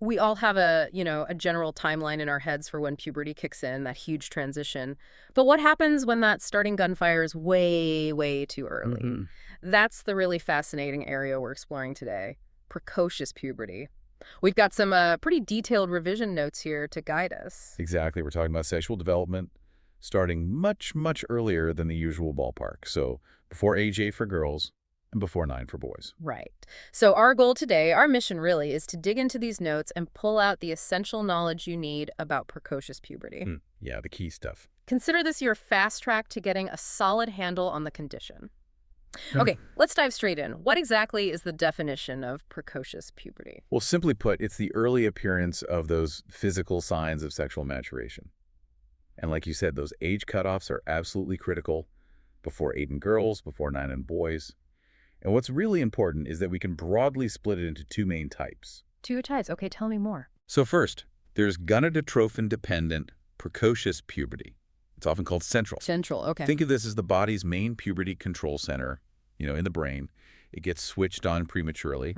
We all have a general timeline in our heads for when puberty kicks in, that huge transition. But what happens when that starting gun fires way, way too early? That's the really fascinating area we're exploring today, precocious puberty. We've got some pretty detailed revision notes here to guide us. Exactly. We're talking about sexual development starting much, much earlier than the usual ballpark. So before age 8 for girls and before 9 for boys. Right. So our goal today, our mission really, is to dig into these notes and pull out the essential knowledge you need about precocious puberty. Yeah, the key stuff. Consider this your fast track to getting a solid handle on the condition. Okay, let's dive straight in. What exactly is the definition of precocious puberty? Well, simply put, it's the early appearance of those physical signs of sexual maturation. And like you said, those age cutoffs are absolutely critical before 8 in girls, before 9 in boys. And what's really important is that we can broadly split it into 2 main types. 2 types. Okay, tell me more. So first, there's gonadotrophin-dependent precocious puberty. It's often called central. Central, okay. Think of this as the body's main puberty control center, in the brain. It gets switched on prematurely.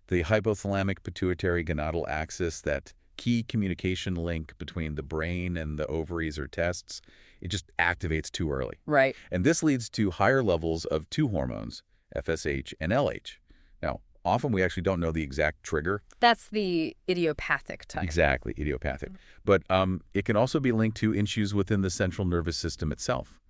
The hypothalamic-pituitary-gonadal axis, that key communication link between the brain and the ovaries or tests, it just activates too early. Right. And this leads to higher levels of 2 hormones, FSH and LH. Now, often we actually don't know the exact trigger. That's the idiopathic type. Exactly, idiopathic. But it can also be linked to issues within the central nervous system itself.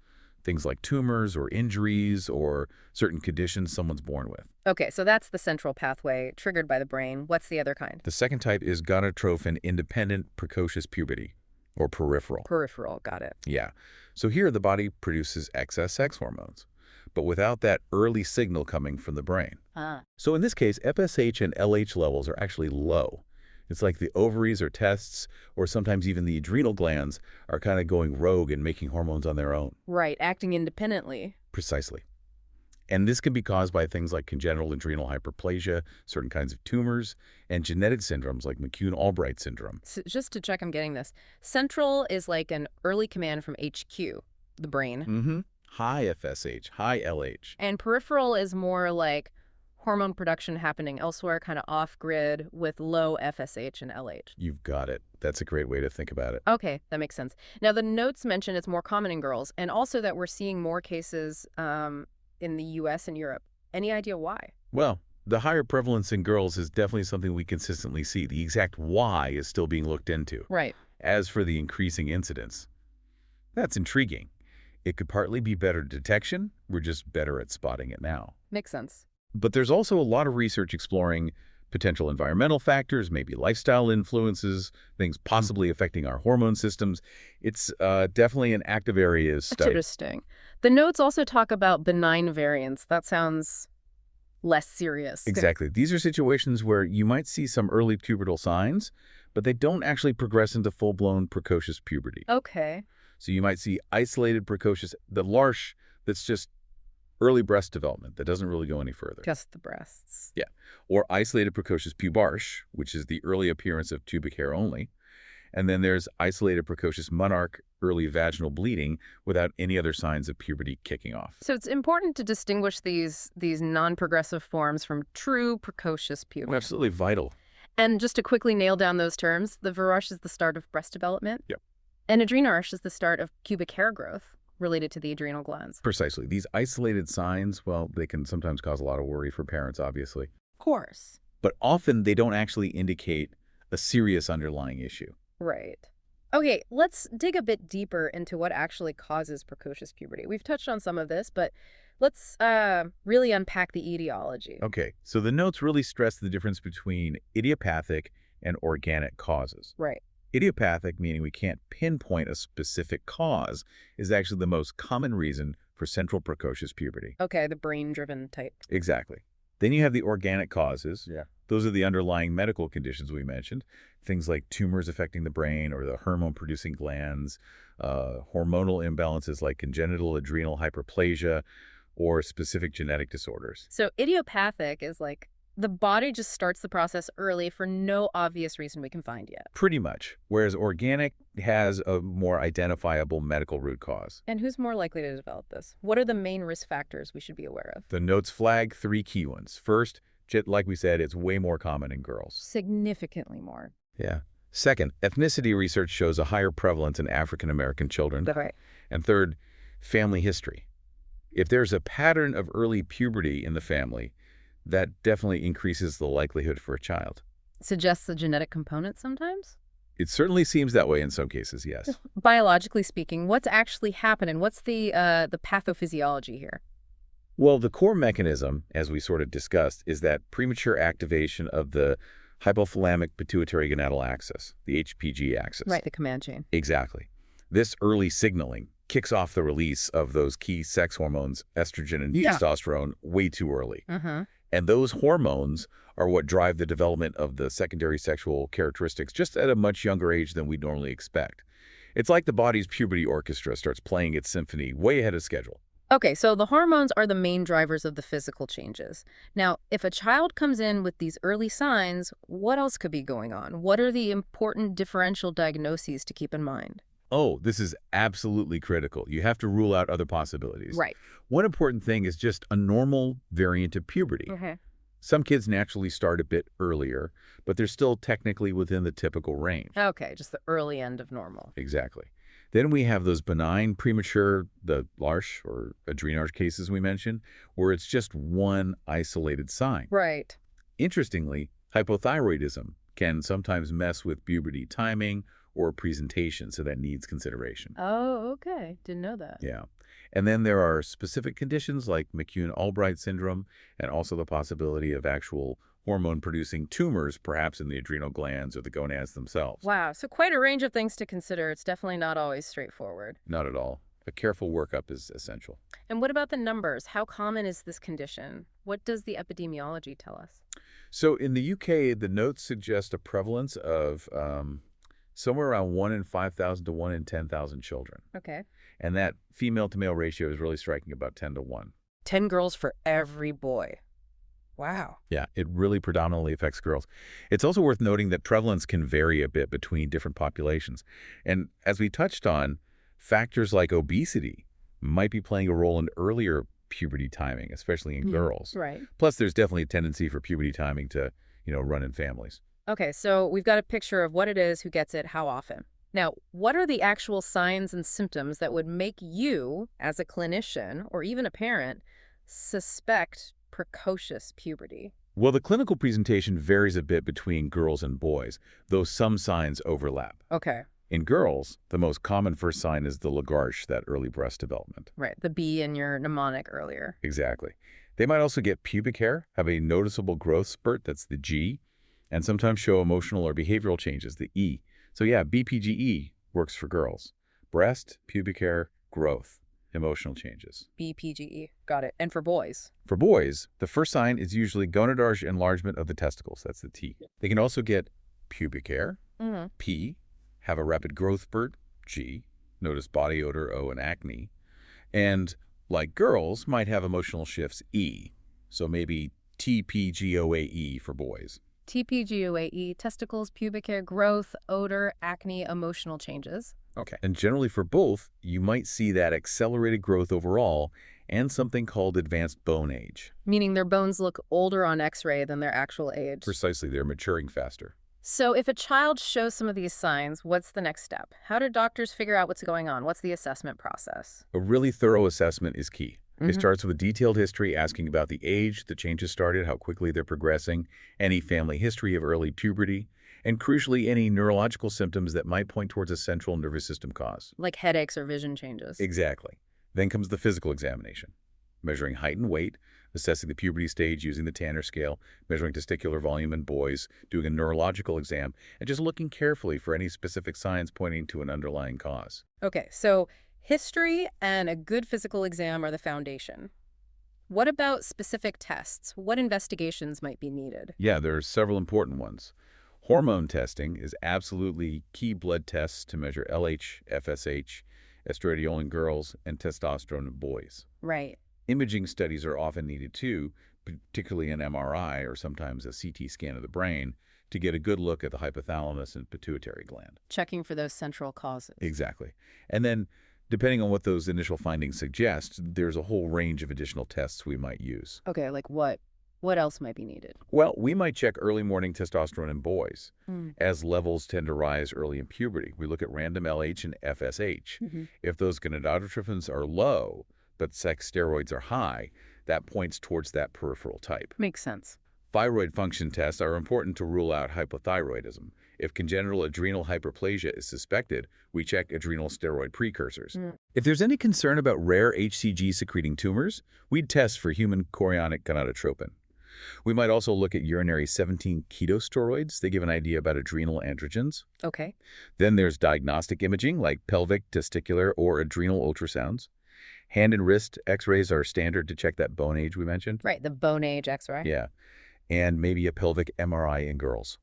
Things like tumors or injuries or certain conditions someone's born with. Okay, so that's the central pathway triggered by the brain. What's the other kind? The second type is gonadotrophin-independent precocious puberty, or peripheral. Peripheral, got it. Yeah. So here the body produces excess sex hormones, but without that early signal coming from the brain. So in this case, FSH and LH levels are actually low. It's like the ovaries or tests, or sometimes even the adrenal glands, are kind of going rogue and making hormones on their own. Right, acting independently. Precisely. And this can be caused by things like congenital adrenal hyperplasia, certain kinds of tumors, and genetic syndromes like McCune-Albright syndrome. So just to check I'm getting this, central is like an early command from HQ, the brain. High FSH, high LH. And peripheral is more like hormone production happening elsewhere, kind of off-grid with low FSH and LH. You've got it. That's a great way to think about it. Okay, that makes sense. Now, the notes mention it's more common in girls, and also that we're seeing more cases in the U.S. and Europe. Any idea why? Well, the higher prevalence in girls is definitely something we consistently see. The exact why is still being looked into. Right. As for the increasing incidence, that's intriguing. It could partly be better detection. We're just better at spotting it now. Makes sense. But there's also a lot of research exploring potential environmental factors, maybe lifestyle influences, things possibly affecting our hormone systems. It's definitely an active area of study. Interesting. The notes also talk about benign variants. That sounds less serious. Exactly. These are situations where you might see some early pubertal signs, but they don't actually progress into full-blown precocious puberty. Okay. So you might see isolated precocious, the LARSH that's just early breast development that doesn't really go any further. Just the breasts. Yeah. Or isolated precocious pubarch, which is the early appearance of pubic hair only. And then there's isolated precocious monarch, early vaginal bleeding without any other signs of puberty kicking off. So it's important to distinguish these non-progressive forms from true precocious puberty. Absolutely vital. And just to quickly nail down those terms, the vararch is the start of breast development. Yep. And adrenarche is the start of pubic hair growth related to the adrenal glands. Precisely. These isolated signs, well, they can sometimes cause a lot of worry for parents, obviously. Of course. But often they don't actually indicate a serious underlying issue. Right. Okay, let's dig a bit deeper into what actually causes precocious puberty. We've touched on some of this, but let's really unpack the etiology. Okay, so the notes really stress the difference between idiopathic and organic causes. Right. Idiopathic, meaning we can't pinpoint a specific cause, is actually the most common reason for central precocious puberty. Okay, the brain-driven type. Exactly. Then you have the organic causes. Yeah. Those are the underlying medical conditions we mentioned. Things like tumors affecting the brain or the hormone-producing glands, hormonal imbalances like congenital adrenal hyperplasia, or specific genetic disorders. So idiopathic is like the body just starts the process early for no obvious reason we can find yet. Pretty much. Whereas organic has a more identifiable medical root cause. And who's more likely to develop this? What are the main risk factors we should be aware of? The notes flag 3 key ones. First, Like we said, it's way more common in girls. Significantly more. Yeah. Second, ethnicity research shows a higher prevalence in African American children. Right. And third, family history. If there's a pattern of early puberty in the family, that definitely increases the likelihood for a child. Suggests a genetic component sometimes? It certainly seems that way in some cases, yes. Biologically speaking, what's actually happening? What's the pathophysiology here? Well, the core mechanism, as we sort of discussed, is that premature activation of the hypothalamic-pituitary-gonadal axis, the HPG axis. Right, the command chain. Exactly. This early signaling kicks off the release of those key sex hormones, estrogen and testosterone, way too early. And those hormones are what drive the development of the secondary sexual characteristics just at a much younger age than we normally expect. It's like the body's puberty orchestra starts playing its symphony way ahead of schedule. Okay, so the hormones are the main drivers of the physical changes. Now, if a child comes in with these early signs, what else could be going on? What are the important differential diagnoses to keep in mind? Oh, this is absolutely critical. You have to rule out other possibilities. Right. One important thing is just a normal variant of puberty. Some kids naturally start a bit earlier, but they're still technically within the typical range. Okay, just the early end of normal. Exactly. Then we have those benign premature, the LARSH or adrenal cases we mentioned, where it's just one isolated sign. Right. Interestingly, hypothyroidism can sometimes mess with puberty timing or presentation, so that needs consideration. Oh, okay. Didn't know that. Yeah. And then there are specific conditions like McCune-Albright syndrome and also the possibility of actual hormone-producing tumors, perhaps in the adrenal glands or the gonads themselves. Wow, so quite a range of things to consider. It's definitely not always straightforward. Not at all. A careful workup is essential. And what about the numbers? How common is this condition? What does the epidemiology tell us? So in the UK, the notes suggest a prevalence of somewhere around 1 in 5,000 to 1 in 10,000 children. Okay. And that female-to-male ratio is really striking, about 10 to 1. 10 girls for every boy. Wow. Yeah, it really predominantly affects girls. It's also worth noting that prevalence can vary a bit between different populations. And as we touched on, factors like obesity might be playing a role in earlier puberty timing, especially in girls. Right. Plus, there's definitely a tendency for puberty timing to, run in families. Okay, so we've got a picture of what it is, who gets it, how often. Now, what are the actual signs and symptoms that would make you, as a clinician or even a parent, suspect precocious puberty? Well, the clinical presentation varies a bit between girls and boys, though some signs overlap. Okay. In girls, the most common first sign is the Lagarche, that early breast development. Right, the B in your mnemonic earlier. Exactly. They might also get pubic hair, have a noticeable growth spurt, that's the G, and sometimes show emotional or behavioral changes, the E. So yeah, BPGE works for girls. Breast, pubic hair, growth, emotional changes. BPGE. Got it. And for boys? For boys, the first sign is usually gonadotrophin enlargement of the testicles. That's the T. They can also get pubic hair, P, have a rapid growth spurt, G, notice body odor, O, and acne. And like girls, might have emotional shifts, E. So maybe TPGOAE for boys. TPGOAE, testicles, pubic hair, growth, odor, acne, emotional changes. Okay. And generally for both, you might see that accelerated growth overall and something called advanced bone age. Meaning their bones look older on X-ray than their actual age. Precisely, they're maturing faster. So if a child shows some of these signs, what's the next step? How do doctors figure out what's going on? What's the assessment process? A really thorough assessment is key. It starts with a detailed history, asking about the age the changes started, how quickly they're progressing, any family history of early puberty, and crucially, any neurological symptoms that might point towards a central nervous system cause. Like headaches or vision changes. Exactly. Then comes the physical examination, measuring height and weight, assessing the puberty stage using the Tanner scale, measuring testicular volume in boys, doing a neurological exam, and just looking carefully for any specific signs pointing to an underlying cause. Okay, so history and a good physical exam are the foundation. What about specific tests? What investigations might be needed? Yeah, there are several important ones. Hormone testing is absolutely key blood tests to measure LH, FSH, estradiol in girls, and testosterone in boys. Right. Imaging studies are often needed too, particularly an MRI or sometimes a CT scan of the brain, to get a good look at the hypothalamus and pituitary gland. Checking for those central causes. Exactly. And then, depending on what those initial findings suggest, there's a whole range of additional tests we might use. Okay, like what? What else might be needed? Well, we might check early morning testosterone in boys, Mm. as levels tend to rise early in puberty. We look at random LH and FSH. If those gonadotrophins are low, but sex steroids are high, that points towards that peripheral type. Makes sense. Thyroid function tests are important to rule out hypothyroidism. If congenital adrenal hyperplasia is suspected, we check adrenal steroid precursors. If there's any concern about rare HCG-secreting tumors, we'd test for human chorionic gonadotropin. We might also look at urinary 17-ketosteroids. They give an idea about adrenal androgens. Okay. Then there's diagnostic imaging like pelvic, testicular, or adrenal ultrasounds. Hand and wrist x-rays are standard to check that bone age we mentioned. Right, the bone age X-ray. Yeah, and maybe a pelvic MRI in girls.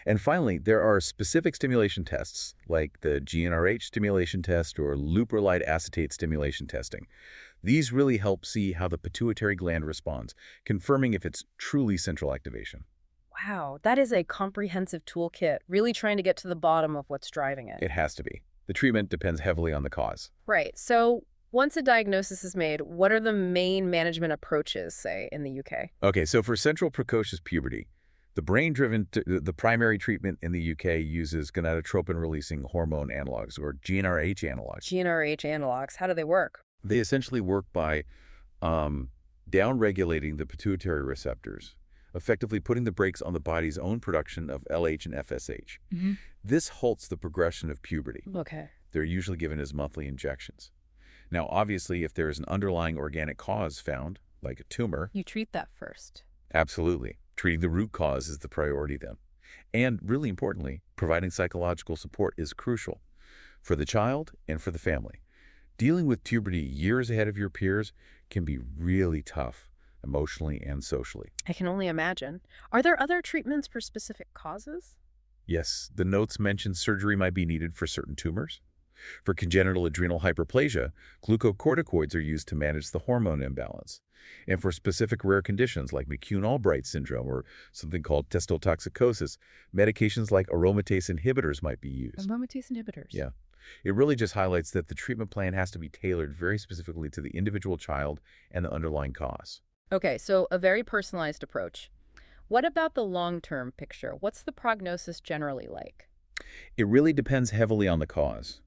And finally, there are specific stimulation tests like the GnRH stimulation test or leuprolide acetate stimulation testing. These really help see how the pituitary gland responds, confirming if it's truly central activation. Wow, that is a comprehensive toolkit, really trying to get to the bottom of what's driving it. It has to be. The treatment depends heavily on the cause. Right, so once a diagnosis is made, what are the main management approaches, say, in the UK? Okay, so for central precocious puberty, the primary treatment in the UK uses gonadotropin-releasing hormone analogs, or GnRH analogs. GnRH analogs, how do they work? They essentially work by downregulating the pituitary receptors, effectively putting the brakes on the body's own production of LH and FSH. This halts the progression of puberty. Okay. They're usually given as monthly injections. Now, obviously, if there is an underlying organic cause found, like a tumor, You treat that first. absolutely. Treating the root cause is the priority then. And really importantly, providing psychological support is crucial for the child and for the family. Dealing with puberty years ahead of your peers can be really tough, emotionally and socially. I can only imagine. Are there other treatments for specific causes? Yes, the notes mention surgery might be needed for certain tumors. For congenital adrenal hyperplasia, glucocorticoids are used to manage the hormone imbalance. And for specific rare conditions like McCune-Albright syndrome or something called testotoxicosis, medications like aromatase inhibitors might be used. Aromatase inhibitors. Yeah. It really just highlights that the treatment plan has to be tailored very specifically to the individual child and the underlying cause. Okay, so a very personalized approach. What about the long-term picture? What's the prognosis generally like? It really depends heavily on the cause.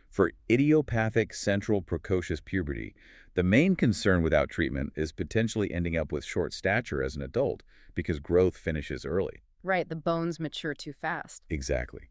For idiopathic central precocious puberty, the main concern without treatment is potentially ending up with short stature as an adult because growth finishes early. Right, the bones mature too fast. Exactly.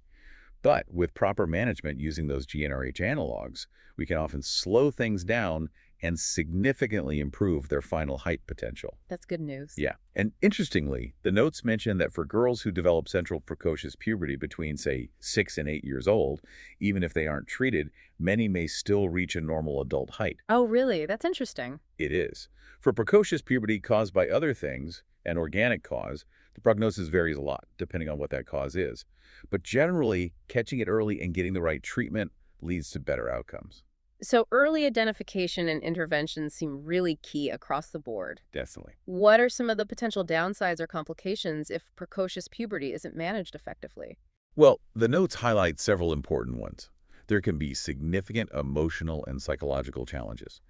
But with proper management using those GnRH analogs, we can often slow things down and significantly improve their final height potential. That's good news. Yeah. And interestingly, the notes mention that for girls who develop central precocious puberty between, say, 6 and 8 years old, even if they aren't treated, many may still reach a normal adult height. Oh, really? That's interesting. It is. For precocious puberty caused by other things, an organic cause, the prognosis varies a lot, depending on what that cause is. But generally, catching it early and getting the right treatment leads to better outcomes. So early identification and intervention seem really key across the board. Definitely. What are some of the potential downsides or complications if precocious puberty isn't managed effectively? Well, the notes highlight several important ones. There can be significant emotional and psychological challenges.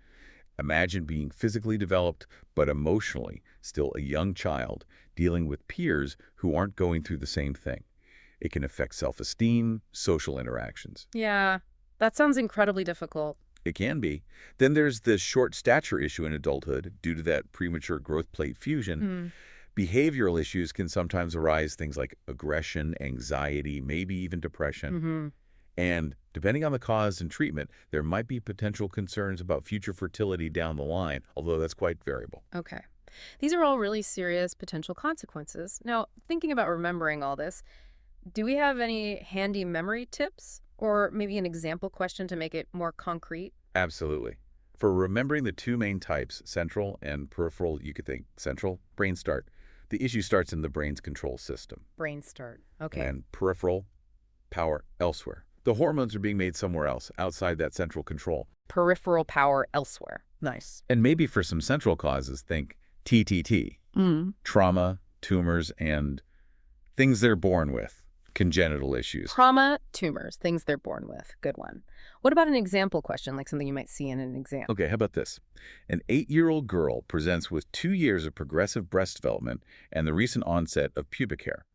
Imagine being physically developed, but emotionally still a young child, dealing with peers who aren't going through the same thing. It can affect self-esteem, social interactions. Yeah, that sounds incredibly difficult. It can be. Then there's the short stature issue in adulthood due to that premature growth plate fusion. Behavioral issues can sometimes arise, things like aggression, anxiety, maybe even depression. And depending on the cause and treatment, there might be potential concerns about future fertility down the line, although that's quite variable. Okay. These are all really serious potential consequences. Now, thinking about remembering all this, do we have any handy memory tips? Or maybe an example question to make it more concrete? Absolutely. For remembering the two main types, central and peripheral, you could think central, brain start. The issue starts in the brain's control system. Brain start. Okay. And peripheral, power elsewhere. The hormones are being made somewhere else, outside that central control. Peripheral power elsewhere. Nice. And maybe for some central causes, think TTT, trauma, tumors, and things they're born with. Congenital issues. Trauma, tumors, things they're born with. Good one. What about an example question, like something you might see in an exam? Okay, how about this? An 8-year-old girl presents with 2 years of progressive breast development and the recent onset of pubic hair.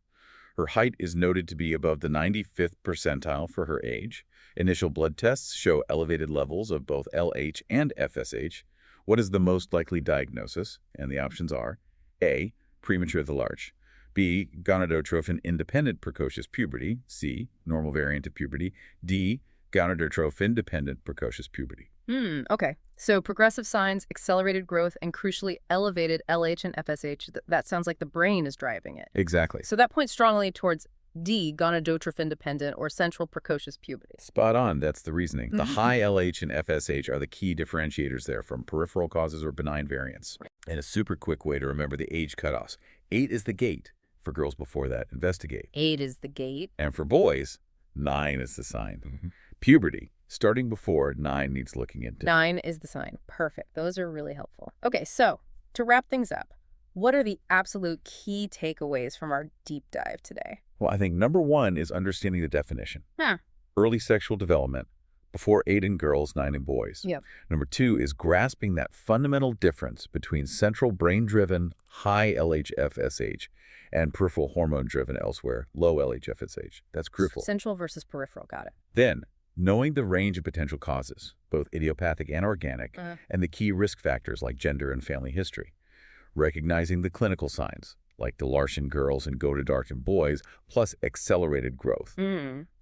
Her height is noted to be above the 95th percentile for her age. Initial blood tests show elevated levels of both LH and FSH. What is the most likely diagnosis? And the options are A, premature at the large, B, gonadotrophin-independent precocious puberty, C, normal variant of puberty, D, gonadotrophin-dependent precocious puberty. Okay. So progressive signs, accelerated growth, and crucially elevated LH and FSH. That sounds like the brain is driving it. Exactly. So that points strongly towards D, gonadotrophin-dependent or central precocious puberty. Spot on. That's the reasoning. The high LH and FSH are the key differentiators there from peripheral causes or benign variants. And a super quick way to remember the age cutoffs. 8 is the gate. For girls before that, investigate. 8 is the gate. And for boys, 9 is the sign. Puberty. Starting before 9 needs looking into. 9 is the sign. Perfect. Those are really helpful. Okay, so to wrap things up, what are the absolute key takeaways from our deep dive today? Well, I think number 1 is understanding the definition. Early sexual development, before 8 in girls, 9 in boys. Yep. Number 2 is grasping that fundamental difference between central brain-driven, high LH-FSH, and peripheral hormone-driven elsewhere, low LH-FSH. That's crucial. Central versus peripheral, got it. Then, knowing the range of potential causes, both idiopathic and organic, and the key risk factors like gender and family history. Recognizing the clinical signs, like the Larsch in girls and Godard in boys, plus accelerated growth.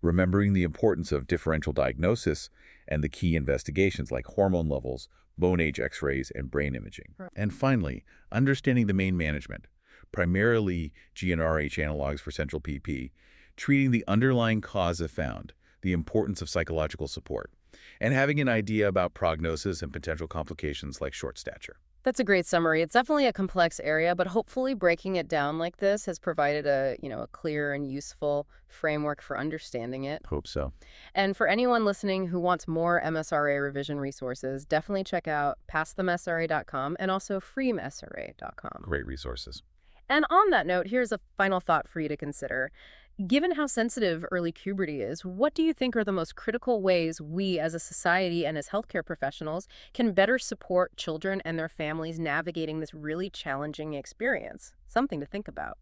Remembering the importance of differential diagnosis and the key investigations like hormone levels, bone age x-rays, and brain imaging. And finally, understanding the main management, primarily GnRH analogs for central PP, treating the underlying cause if found, the importance of psychological support, and having an idea about prognosis and potential complications like short stature. That's a great summary. It's definitely a complex area, but hopefully breaking it down like this has provided a clear and useful framework for understanding it. Hope so. And for anyone listening who wants more MSRA revision resources, definitely check out passthemsra.com and also freemsra.com. Great resources. And on that note, here's a final thought for you to consider. Given how sensitive early puberty is, what do you think are the most critical ways we as a society and as healthcare professionals can better support children and their families navigating this really challenging experience? Something to think about.